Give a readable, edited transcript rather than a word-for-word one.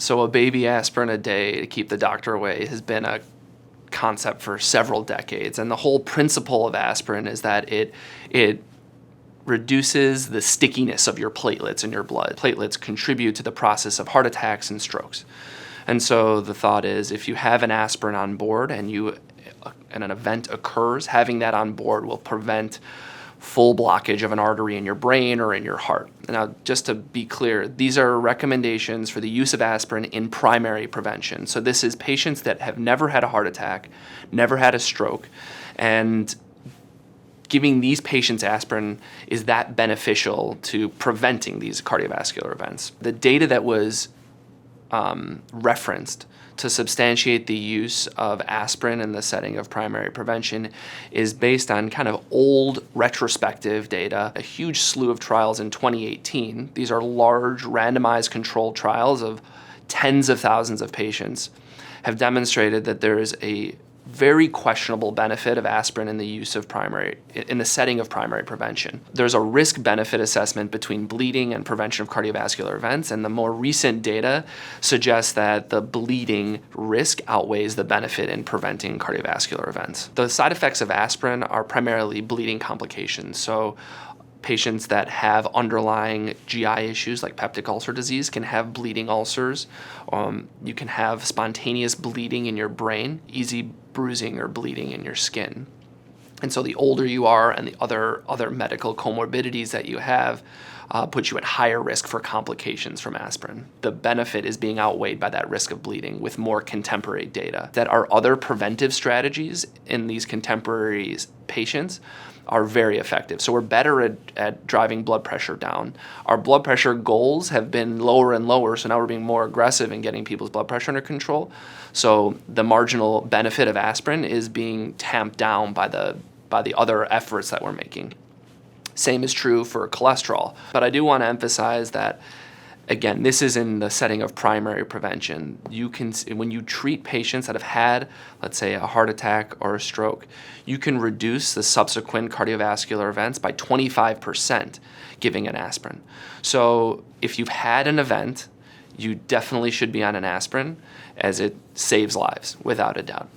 So a baby aspirin a day to keep the doctor away has been a concept for several decades. And the whole principle of aspirin is that it reduces the stickiness of your platelets in your blood. Platelets contribute to the process of heart attacks and strokes. And so the thought is if you have an aspirin on board and an event occurs, having that on board will prevent full blockage of an artery in your brain or in your heart. Now, just to be clear, these are recommendations for the use of aspirin in primary prevention. So this is patients that have never had a heart attack, never had a stroke, and giving these patients aspirin is that beneficial to preventing these cardiovascular events. The data that was referenced to substantiate the use of aspirin in the setting of primary prevention is based on kind of old retrospective data, a huge slew of trials in 2018. These are large randomized controlled trials of tens of thousands of patients, have demonstrated that there is a very questionable benefit of aspirin in the setting of primary prevention. There's a risk-benefit assessment between bleeding and prevention of cardiovascular events, and the more recent data suggests that the bleeding risk outweighs the benefit in preventing cardiovascular events. The side effects of aspirin are primarily bleeding complications. So patients that have underlying GI issues like peptic ulcer disease can have bleeding ulcers. You can have spontaneous bleeding in your brain, easy bruising or bleeding in your skin. And so the older you are and the other medical comorbidities that you have put you at higher risk for complications from aspirin. The benefit is being outweighed by that risk of bleeding with more contemporary data. That our other preventive strategies in these contemporary patients are very effective. So we're better at driving blood pressure down. Our blood pressure goals have been lower and lower, so now we're being more aggressive in getting people's blood pressure under control. So the marginal benefit of aspirin is being tamped down by the other efforts that we're making. Same is true for cholesterol. But I do want to emphasize that, again, this is in the setting of primary prevention. When you treat patients that have had, let's say, a heart attack or a stroke, you can reduce the subsequent cardiovascular events by 25% giving an aspirin. So if you've had an event, you definitely should be on an aspirin, as it saves lives, without a doubt.